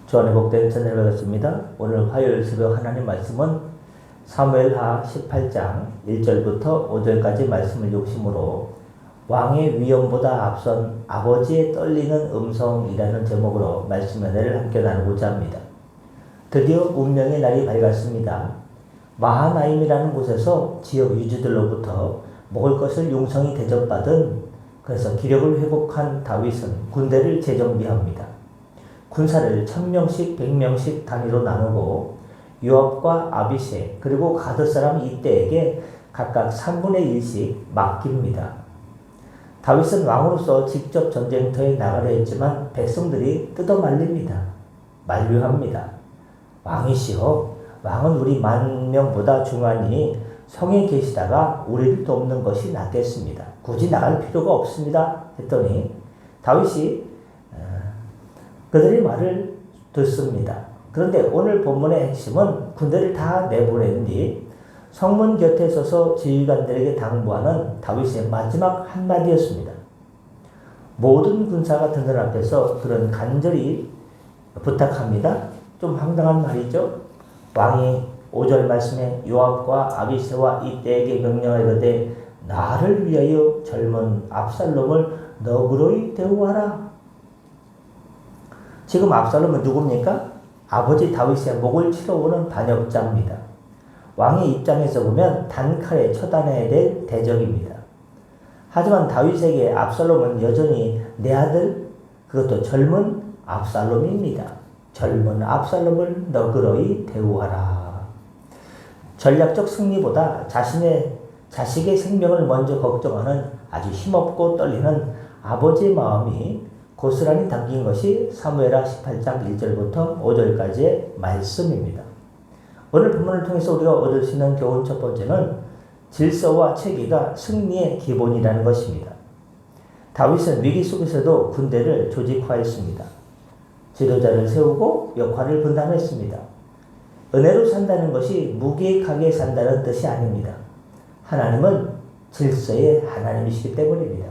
주 안에 복된 천혜를 받았습니다. 오늘 화요일 새벽 하나님 말씀은 사무엘하 18장 1절부터 5절까지 말씀을 중심으로 왕의 위엄보다 앞선 아버지의 떨리는 음성이라는 제목으로 말씀 은혜를 함께 나누고자 합니다. 드디어 운명의 날이 밝았습니다. 마하나임이라는 곳에서 지역 유지들로부터 먹을 것을 용성이 대접받은, 그래서 기력을 회복한 다윗은 군대를 재정비합니다. 군사를 1000명씩 100명씩 단위로 나누고 요압과 아비새 그리고 가드 사람 이때에게 각각 3분의 1씩 맡깁니다. 다윗은 왕으로서 직접 전쟁터에 나가려 했지만 백성들이 뜯어말립니다. 만류합니다. 왕이시여, 왕은 우리 10,000명보다 중하니 성에 계시다가 우리를 돕는 것이 낫겠습니다. 굳이 나갈 필요가 없습니다. 했더니 다윗이 그들의 말을 듣습니다. 그런데 오늘 본문의 핵심은 군대를 다 내보낸 뒤 성문 곁에 서서 지휘관들에게 당부하는 다윗의 마지막 한마디였습니다. 모든 군사가 듣는 앞에서 그런 간절히 부탁합니다. 좀 황당한 말이죠. 왕이 5절 말씀에 요압과 아비새와 이때에게 명령하려되 나를 위하여 젊은 압살롬을 너그러이 대우하라. 지금 압살롬은 누굽니까? 아버지 다윗의 목을 치러 오는 반역자입니다. 왕의 입장에서 보면 단칼에 처단해야 될 대적입니다. 하지만 다윗에게 압살롬은 여전히 내 아들, 그것도 젊은 압살롬입니다. 젊은 압살롬을 너그러이 대우하라. 전략적 승리보다 자식의 생명을 먼저 걱정하는 아주 힘없고 떨리는 아버지의 마음이 고스란히 담긴 것이 사무엘하 18장 1절부터 5절까지의 말씀입니다. 오늘 본문을 통해서 우리가 얻을 수 있는 교훈 첫 번째는 질서와 체계가 승리의 기본이라는 것입니다. 다윗은 위기 속에서도 군대를 조직화했습니다. 지도자를 세우고 역할을 분담했습니다. 은혜로 산다는 것이 무계획하게 산다는 뜻이 아닙니다. 하나님은 질서의 하나님이시기 때문입니다.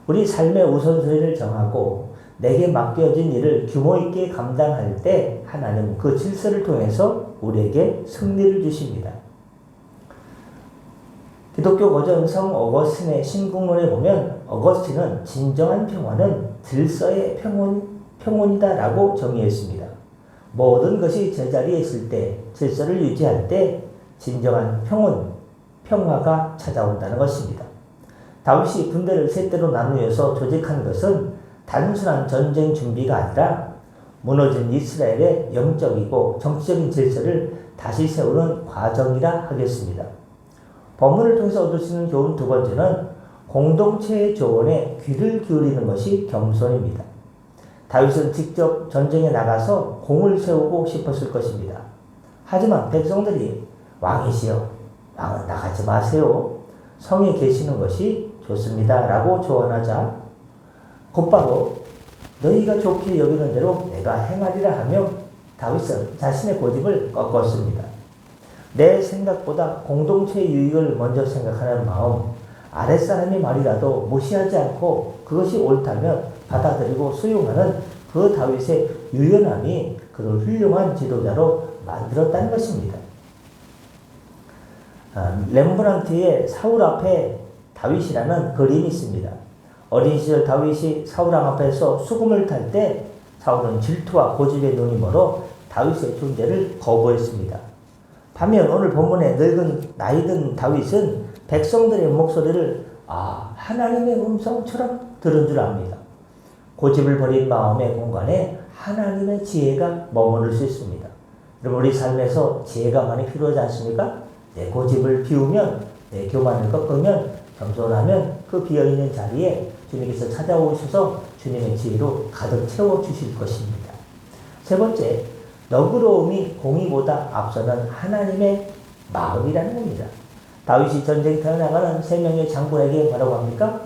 우리 삶의 우선순위를 정하고 내게 맡겨진 일을 규모 있게 감당할 때 하나님은 그 질서를 통해서 우리에게 승리를 주십니다. 기독교 고전 성 어거스틴의 신국론에 보면 어거스틴은 진정한 평화는 질서의 평온이다라고 정의했습니다. 모든 것이 제자리에 있을 때, 질서를 유지할 때 진정한 평화가 찾아온다는 것입니다. 다윗이 군대를 세 대로 나누어서 조직한 것은 단순한 전쟁 준비가 아니라 무너진 이스라엘의 영적이고 정치적인 질서를 다시 세우는 과정이라 하겠습니다. 본문을 통해서 얻을 수 있는 교훈 두 번째는 공동체의 조언에 귀를 기울이는 것이 겸손입니다. 다윗은 직접 전쟁에 나가서 공을 세우고 싶었을 것입니다. 하지만 백성들이 왕이시여, 왕은 나가지 마세요. 성에 계시는 것이 좋습니다. 라고 조언하자 곧바로 너희가 좋게 여기는 대로 내가 행하리라 하며 다윗은 자신의 고집을 꺾었습니다. 내 생각보다 공동체의 유익을 먼저 생각하는 마음, 아랫사람의 말이라도 무시하지 않고 그것이 옳다면 받아들이고 수용하는 그 다윗의 유연함이 그를 훌륭한 지도자로 만들었다는 것입니다. 렘브란트의 사울 앞에 다윗이라는 그림이 있습니다. 어린 시절 다윗이 사울왕 앞에서 수금을 탈 때 사울은 질투와 고집에 눈이 멀어 다윗의 존재를 거부했습니다. 반면 오늘 본문에 나이든 다윗은 백성들의 목소리를 하나님의 음성처럼 들은 줄 압니다. 고집을 버린 마음의 공간에 하나님의 지혜가 머무를 수 있습니다. 여러분, 우리 삶에서 지혜가 많이 필요하지 않습니까? 내 고집을 비우면, 내 교만을 꺾으면, 겸손하면 그 비어있는 자리에 주님께서 찾아오셔서 주님의 지혜로 가득 채워주실 것입니다. 세 번째, 너그러움이 공의보다 앞서는 하나님의 마음이라는 겁니다. 다윗이 전쟁터에 나가는 3명의 장군에게 뭐라고 합니까?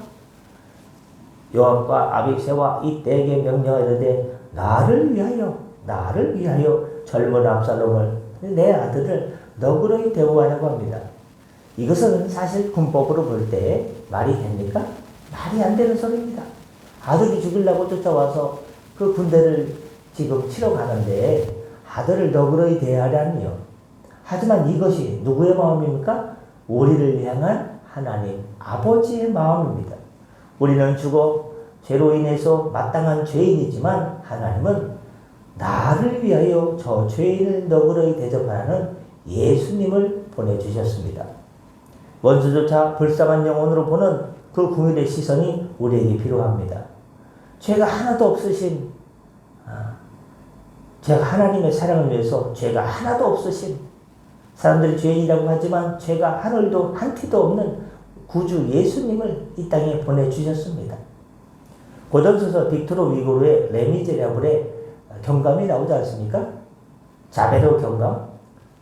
요압과 아비새와 이때에게 명령하려되 나를 위하여 젊은 압살롬을, 내 아들을 너그러이 대우하라고 합니다. 이것은 사실 군법으로 볼 때 말이 됩니까? 말이 안 되는 소리입니다. 아들이 죽이려고 쫓아와서 그 군대를 지금 치러 가는데 아들을 너그러이 대하라니요. 하지만 이것이 누구의 마음입니까? 우리를 향한 하나님 아버지의 마음입니다. 우리는 죽어 죄로 인해서 마땅한 죄인이지만 하나님은 나를 위하여 저 죄인을 너그러이 대접하라는 예수님을 보내주셨습니다. 원수조차 불쌍한 영혼으로 보는 그 긍휼의 시선이 우리에게 필요합니다. 죄가 하나도 없으신, 제가 하나님의 사랑을 위해서 죄가 하나도 없으신, 사람들이 죄인이라고 하지만 죄가 하늘도 한 티도 없는 구주 예수님을 이 땅에 보내주셨습니다. 고전소설 빅토르 위고르의 레미제라블의 경감이 나오지 않습니까? 자베르 경감.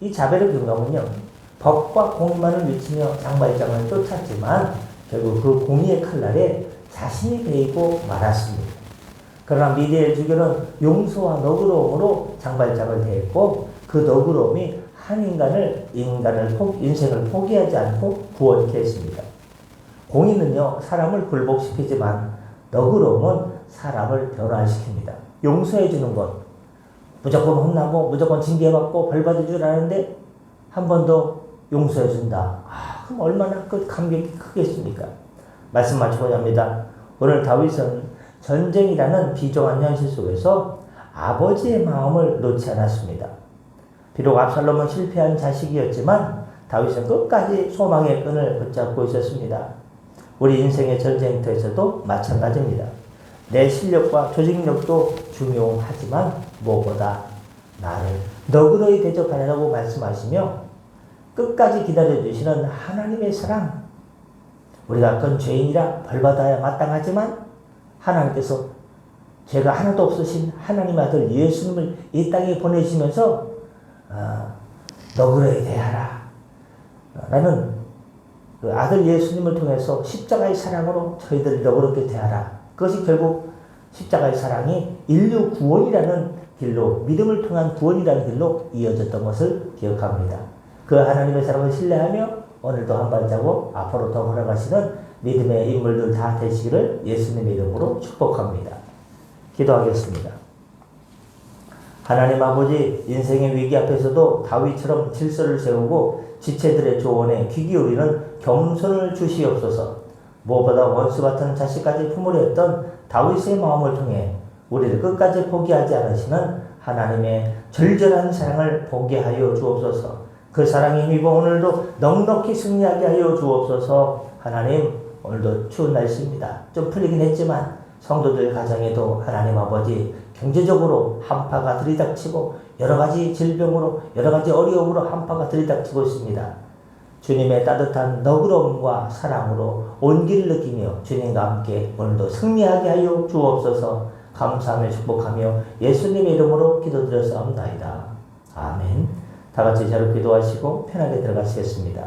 이 자베르 경감은요, 법과 공의만을 외치며 장발장을 쫓았지만 결국 그 공의의 칼날에 자신이 베이고 말았습니다. 그러나 미디엘 주교는 용서와 너그러움으로 장발장을 대했고 그 너그러움이 한 인생을 포기하지 않고 구원케 했습니다. 공의는요, 사람을 굴복시키지만 너그러움은 사람을 변화시킵니다. 용서해 주는 것, 무조건 혼나고 무조건 징계받고 벌받을 줄 아는데 한 번 더 용서해 준다. 그럼 얼마나 그 감격이 크겠습니까? 말씀 마치고자 합니다. 오늘 다윗은 전쟁이라는 비정한 현실 속에서 아버지의 마음을 놓지 않았습니다. 비록 압살롬은 실패한 자식이었지만 다윗은 끝까지 소망의 끈을 붙잡고 있었습니다. 우리 인생의 전쟁터에서도 마찬가지입니다. 내 실력과 조직력도 중요하지만 무엇보다 나를 너그러이 대접하라고 말씀하시며 끝까지 기다려주시는 하나님의 사랑, 우리가 건 죄인이라 벌받아야 마땅하지만 하나님께서 죄가 하나도 없으신 하나님의 아들 예수님을 이 땅에 보내시면서 너그러이 대하라 라는 그 아들 예수님을 통해서 십자가의 사랑으로 저희들을 너그럽게 대하라. 그것이 결국 십자가의 사랑이 인류 구원이라는 길로, 믿음을 통한 구원이라는 길로 이어졌던 것을 기억합니다. 그 하나님의 사랑을 신뢰하며 오늘도 한 발자국 앞으로 더 걸어가시는 믿음의 인물들 다 되시기를 예수님의 이름으로 축복합니다. 기도하겠습니다. 하나님 아버지, 인생의 위기 앞에서도 다윗처럼 질서를 세우고 지체들의 조언에 귀 기울이는 겸손을 주시옵소서. 무엇보다 원수 같은 자식까지 품으려 했던 다윗의 마음을 통해 우리를 끝까지 포기하지 않으시는 하나님의 절절한 사랑을 보게 하여 주옵소서. 그 사랑에 힘입어 오늘도 넉넉히 승리하게 하여 주옵소서. 하나님, 오늘도 추운 날씨입니다. 좀 풀리긴 했지만 성도들 가정에도 하나님 아버지 경제적으로 한파가 들이닥치고 여러 가지 질병으로 여러 가지 어려움으로 한파가 들이닥치고 있습니다. 주님의 따뜻한 너그러움과 사랑으로 온기를 느끼며 주님과 함께 오늘도 승리하게 하여 주옵소서. 감사하며 축복하며 예수님의 이름으로 기도드렸사옵나이다. 아멘. 다 같이 자로 기도하시고 편하게 들어가시겠습니다.